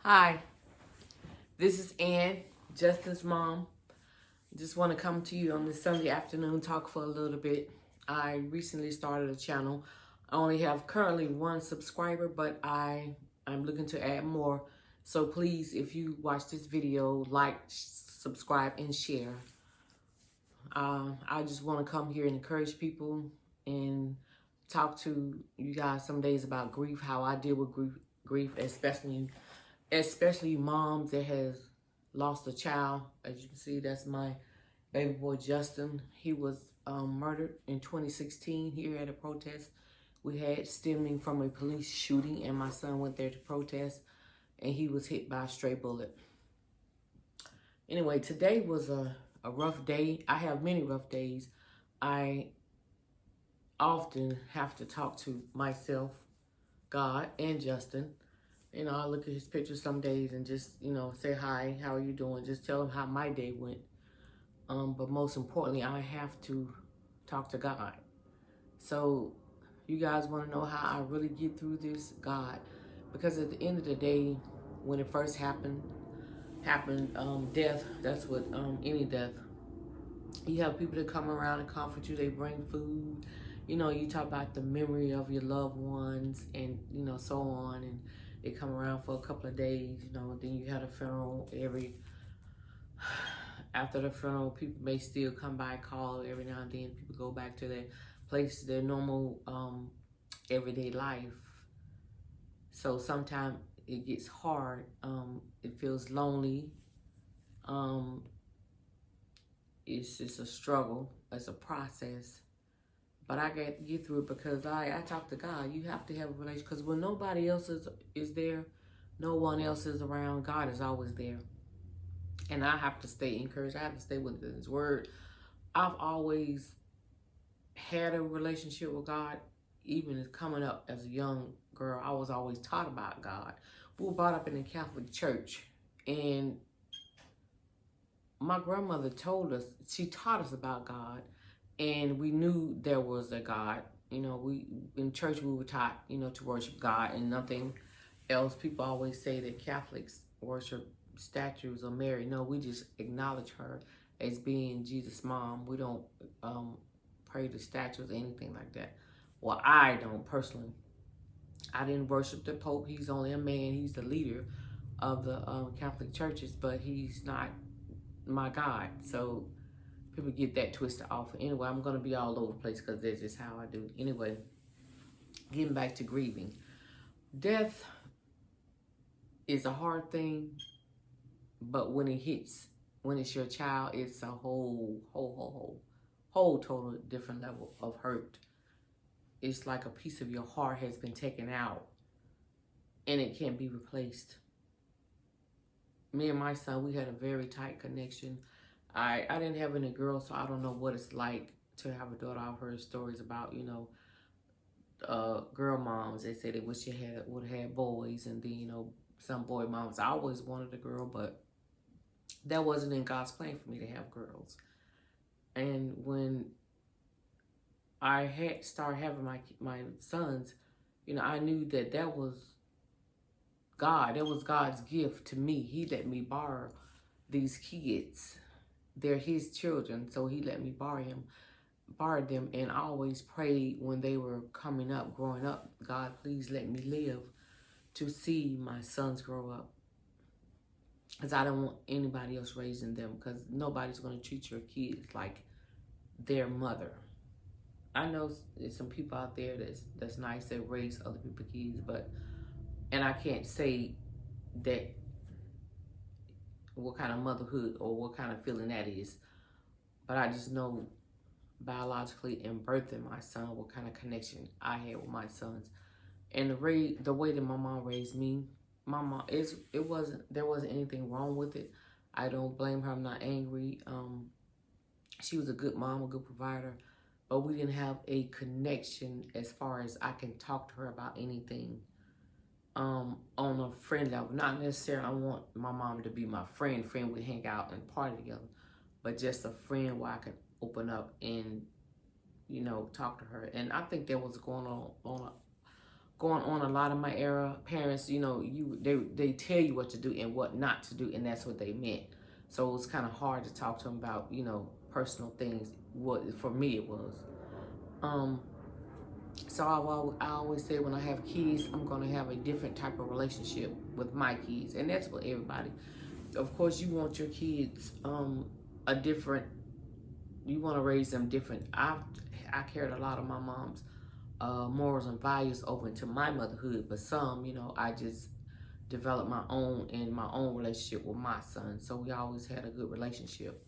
Hi, this is Ann, Justin's mom. Just want to come to you on this Sunday afternoon, talk for a little bit. I recently started a channel. I only have currently one subscriber, but I'm looking to add more. So please, if you watch this video, like, subscribe, and share. I just want to come here and encourage people and talk to you guys some days about grief, how I deal with grief, especially moms that has lost a child. As you can see, that's my baby boy Justin. He was murdered in 2016 here at a protest we had stemming from a police shooting, and my son went there to protest and he was hit by a stray bullet. Anyway, today was a rough day. I have many rough days. I often have to talk to myself, God, and Justin. I look at his pictures some days and just, say hi, how are you doing? Just tell him how my day went. But most importantly, I have to talk to God. So you guys want to know how I really get through this? God. Because at the end of the day, when it first happened, death, that's what, any death. You have people that come around and comfort you. They bring food. You talk about the memory of your loved ones and, so on. And they come around for a couple of days, then you had a funeral after the funeral, people may still come by, call every now and then. People go back to their place, their normal everyday life. So sometimes it gets hard. It feels lonely. It's just a struggle. It's a process. But I got to get through it because I talk to God. You have to have a relationship because when nobody else is there, no one else is around, God is always there. And I have to stay encouraged. I have to stay with His word. I've always had a relationship with God. Even coming up as a young girl, I was always taught about God. We were brought up in the Catholic Church. And my grandmother she taught us about God. And we knew there was a God. In church we were taught, to worship God and nothing else. People always say that Catholics worship statues of Mary. No, we just acknowledge her as being Jesus' mom. We don't pray to statues or anything like that. Well, I don't personally. I didn't worship the Pope. He's only a man. He's the leader of the Catholic churches, but he's not my God. So people get that twisted off. Anyway, I'm going to be all over the place because that's just how I do. Anyway, getting back to grieving. Death is a hard thing, but when it's your child, it's a whole total different level of hurt. It's like a piece of your heart has been taken out and it can't be replaced. Me and my son, we had a very tight connection. I didn't have any girls, so I don't know what it's like to have a daughter. I've heard stories about, girl moms. They say they wish they would have had boys, and then, some boy moms. I always wanted a girl, but that wasn't in God's plan for me to have girls. And when I started having my sons, I knew that was God. That was God's gift to me. He let me borrow these kids. They're His children, so He let me borrow them. And I always prayed when they were growing up, God, please let me live to see my sons grow up. Because I don't want anybody else raising them, because nobody's going to treat your kids like their mother. I know there's some people out there that's nice that raise other people's kids, and I can't say that what kind of motherhood or what kind of feeling that is, but I just know biologically in birthing my son what kind of connection I had with my sons. And the way that my mom raised me, there wasn't anything wrong with it. I don't blame her. I'm not angry. She was a good mom, a good provider, but we didn't have a connection as far as I can talk to her about anything on a friend level. Not necessarily I want my mom to be my friend. We hang out and party together, but just a friend where I can open up and talk to her. And I think that was going on going on a lot of my era. Parents, you know, they tell you what to do and what not to do, and that's what they meant. So it was kind of hard to talk to them about, you know, personal things. What for me it was. Um, so I always say when I have kids, I'm gonna have a different type of relationship with my kids, and that's for everybody. Of course, you want your kids a different. You want to raise them different. I carried a lot of my mom's morals and values over into my motherhood, but some, you know, I just developed my own in my own relationship with my son. So we always had a good relationship.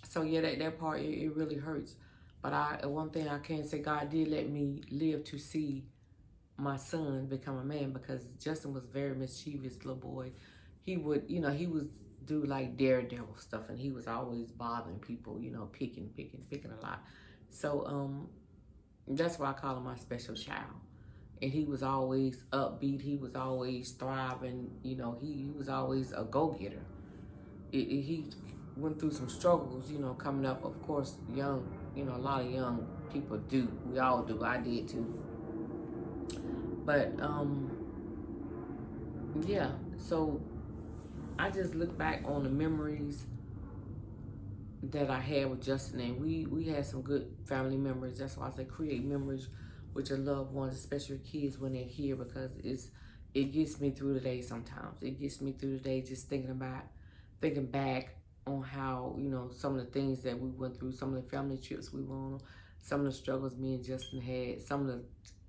So yeah, that part it really hurts. But one thing I can say, God did let me live to see my son become a man, because Justin was very mischievous little boy. He would, you know, he was do like daredevil stuff, and he was always bothering people, you know, picking a lot. So that's why I call him my special child. And he was always upbeat. He was always thriving. You know, he was always a go-getter. He went through some struggles, you know, coming up. Of course, young, you know, a lot of young people do. We all do. I did too. But yeah. So I just look back on the memories that I had with Justin, and we had some good family memories. That's why I say create memories with your loved ones, especially kids when they're here, because it gets me through the day sometimes. It gets me through the day just thinking back on how, you know, some of the things that we went through, some of the family trips we went on, some of the struggles me and Justin had, some of the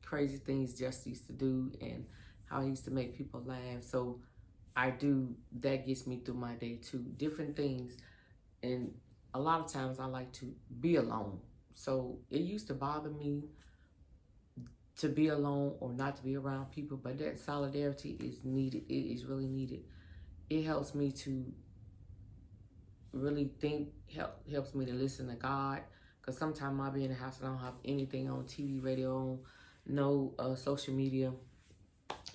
crazy things Justin used to do, and how he used to make people laugh. So that gets me through my day too. Different things. And a lot of times I like to be alone. So it used to bother me to be alone or not to be around people, but that solidarity is needed. It is really needed. It helps me to really think, helps me to listen to God. Because sometimes I'll be in the house and I don't have anything on TV, radio, on, no social media.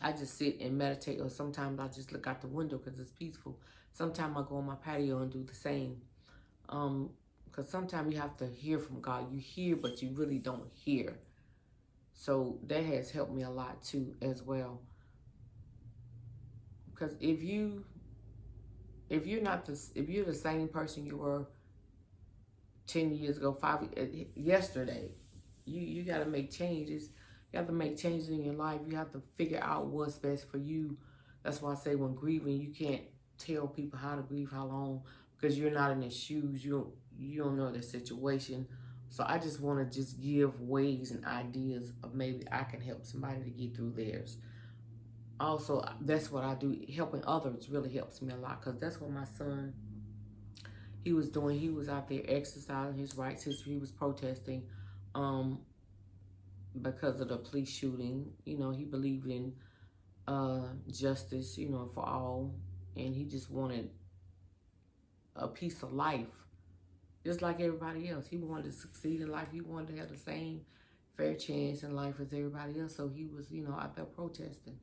I just sit and meditate, or sometimes I just look out the window because it's peaceful. Sometimes I go on my patio and do the same. Because sometimes you have to hear from God. You hear, but you really don't hear. So that has helped me a lot too, as well. Because if you're the same person you were 10 years ago, yesterday, you got to make changes. You have to make changes in your life. You have to figure out what's best for you. That's why I say when grieving, you can't tell people how to grieve, how long, because you're not in their shoes. You don't know their situation. So I just want to just give ways and ideas of maybe I can help somebody to get through theirs. Also, that's what I do. Helping others really helps me a lot, because that's what my son, he was doing. He was out there exercising his rights. He was protesting because of the police shooting. You know, he believed in justice, you know, for all. And he just wanted a piece of life, just like everybody else. He wanted to succeed in life. He wanted to have the same fair chance in life as everybody else. So he was, you know, out there protesting.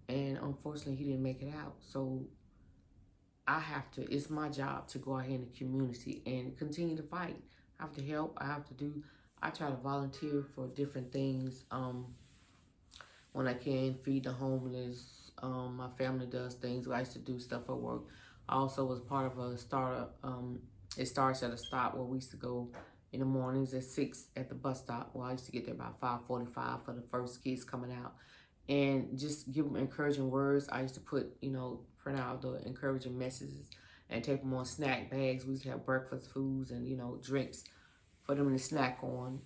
And unfortunately, he didn't make it out. So it's my job to go out here in the community and continue to fight. I have to help. I try to volunteer for different things when I can, feed the homeless. My family does things. I used to do stuff at work. I also was part of a startup. It starts at a stop where we used to go in the mornings at 6 at the bus stop. Well, I used to get there about 5:45 for the first kids coming out, and just give them encouraging words. I used to print out the encouraging messages and take them on snack bags. We used to have breakfast foods and, drinks for them to snack on.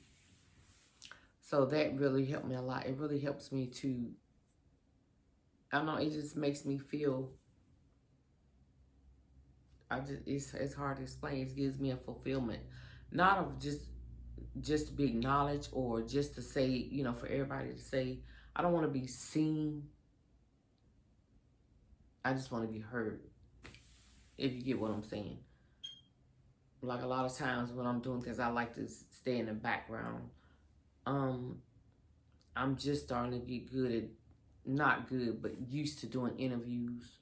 So that really helped me a lot. It really helps me to, I don't know, it just makes me feel, it's hard to explain. It gives me a fulfillment, not of just to be acknowledged or just to say, for everybody to say. I don't want to be seen. I just want to be heard, if you get what I'm saying. Like a lot of times when I'm doing things, I like to stay in the background. I'm just starting to get good at, not good, but used to doing interviews.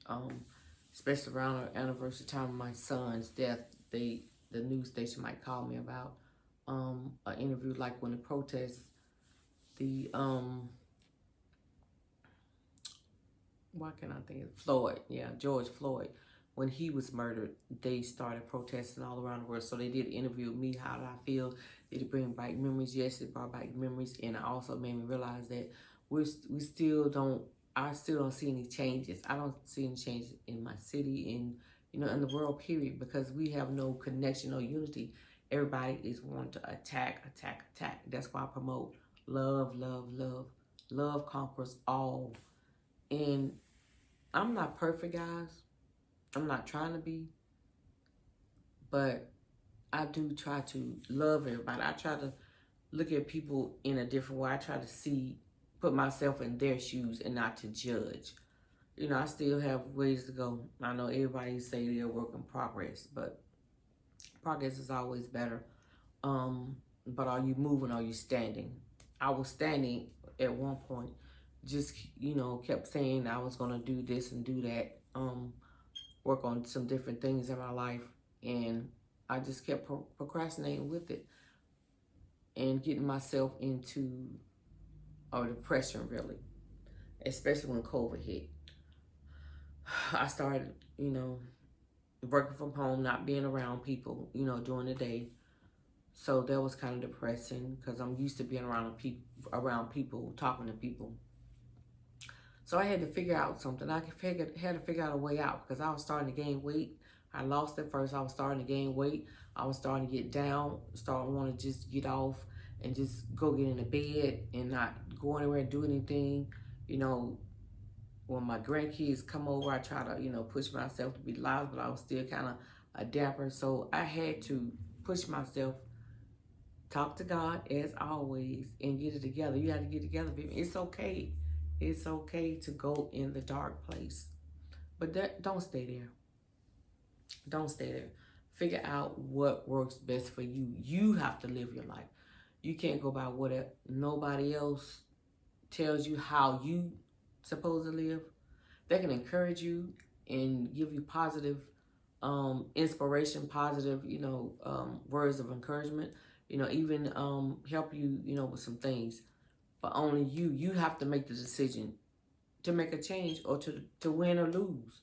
Especially around the anniversary time of my son's death, the news station might call me about an interview, like when the protests, the why can't I think of Floyd? Yeah, George Floyd. When he was murdered, they started protesting all around the world. So they did interview me. How did I feel? Did it bring back memories? Yes, it brought back memories, and it also made me realize that we still don't. I still don't see any changes. I don't see any changes in my city, in the world. Period. Because we have no connection, no unity. Everybody is wanting to attack, attack, attack. That's why I promote love, love, love. Love conquers all. And I'm not perfect, guys. I'm not trying to be, but I do try to love everybody. I try to look at people in a different way. I try to put myself in their shoes and not to judge. I still have ways to go. I know everybody say they're a work in progress, but progress is always better. But are you moving? Are you standing? I was standing at one point, just kept saying I was gonna do this and do that. Work on some different things in my life, and I just kept procrastinating with it and getting myself into a depression, really, especially when COVID hit. I started, working from home, not being around people, during the day. So that was kind of depressing because I'm used to being around people, talking to people. So I had to figure out something. I had to figure out a way out because I was starting to gain weight. I lost it first. I was starting to gain weight. I was starting to get down, starting to want to just get off and just go get in the bed and not go anywhere and do anything. When my grandkids come over, I try to, push myself to be loud, but I was still kind of a dapper. So I had to push myself, talk to God as always, and get it together. You have to get together, baby. It's okay. It's okay to go in the dark place. But don't stay there. Don't stay there. Figure out what works best for you. You have to live your life. You can't go by what nobody else tells you how you supposed to live. They can encourage you and give you positive inspiration, positive, words of encouragement, even help you, with some things. But only you have to make the decision to make a change or to win or lose.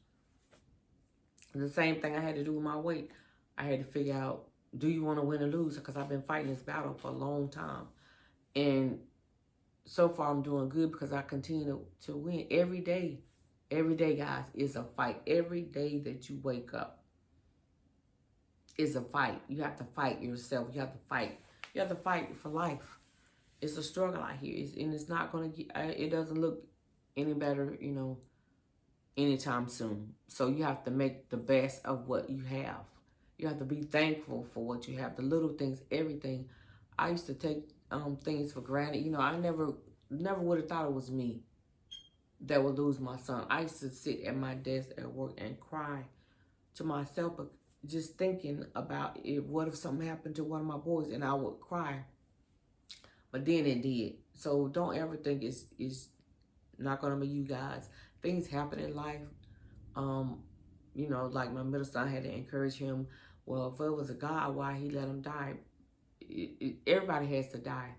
The same thing I had to do with my weight. I had to figure out, do you want to win or lose? Because I've been fighting this battle for a long time. And so far I'm doing good because I continue to win every day. Every day, guys, is a fight. Every day that you wake up is a fight. You have to fight yourself. You have to fight. You have to fight for life. It's a struggle out here. And it's not going to get, it doesn't look any better, anytime soon. So you have to make the best of what you have. You have to be thankful for what you have. The little things, everything. I used to take things for granted. I never would have thought it was me that would lose my son. I used to sit at my desk at work and cry to myself, but just thinking about it. What if something happened to one of my boys, and I would cry. But then it did. So don't ever think it's not gonna be you guys. Things happen in life. Like my middle son, I had to encourage him. Well, if it was a God, why he let him die? Everybody has to die.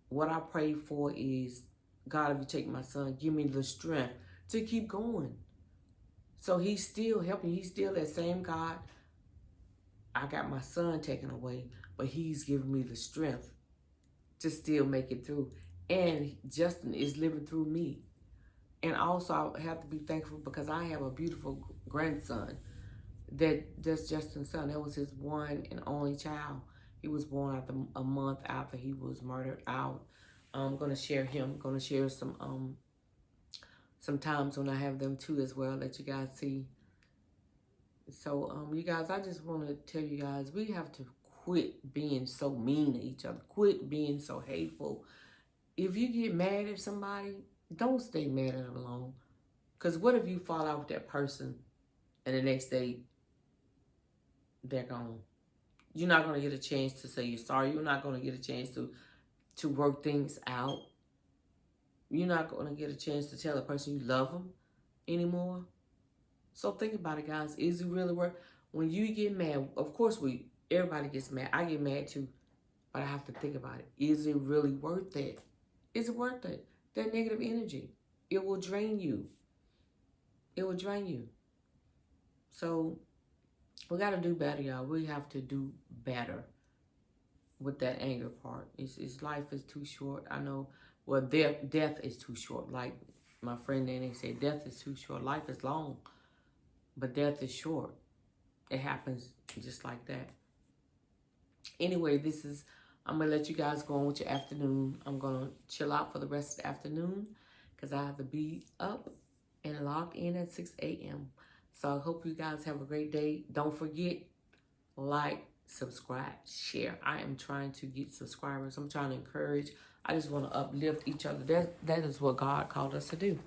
What I pray for is, God, if you take my son, give me the strength to keep going. So he's still helping. He's still that same God. I got my son taken away, but he's giving me the strength to still make it through. And Justin is living through me. And also, I have to be thankful because I have a beautiful grandson. That's Justin's son. That was his one and only child. He was born after a month after he was murdered out. I'm gonna share him. Gonna share some times when I have them too as well. Let you guys see. So you guys, I just want to tell you guys, we have to quit being so mean to each other. Quit being so hateful. If you get mad at somebody, don't stay mad at them long. Because what if you fall out with that person and the next day they're gone? You're not going to get a chance to say you're sorry. You're not going to get a chance to work things out. You're not going to get a chance to tell a person you love them anymore. So think about it, guys. Is it really worth? When you get mad, of course everybody gets mad. I get mad too. But I have to think about it. Is it really worth it? Is it worth it? That negative energy, it will drain you. It will drain you. So we got to do better, y'all. We have to do better with that anger part. It's life is too short. I know. Well, death is too short. Like my friend Nanny said, death is too short. Life is long, but death is short. It happens just like that. Anyway, I'm going to let you guys go on with your afternoon. I'm going to chill out for the rest of the afternoon because I have to be up and log in at 6 a.m. So I hope you guys have a great day. Don't forget, like, subscribe, share. I am trying to get subscribers. I'm trying to encourage. I just want to uplift each other. That is what God called us to do.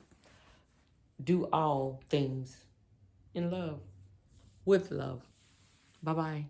Do all things in love, with love. Bye-bye.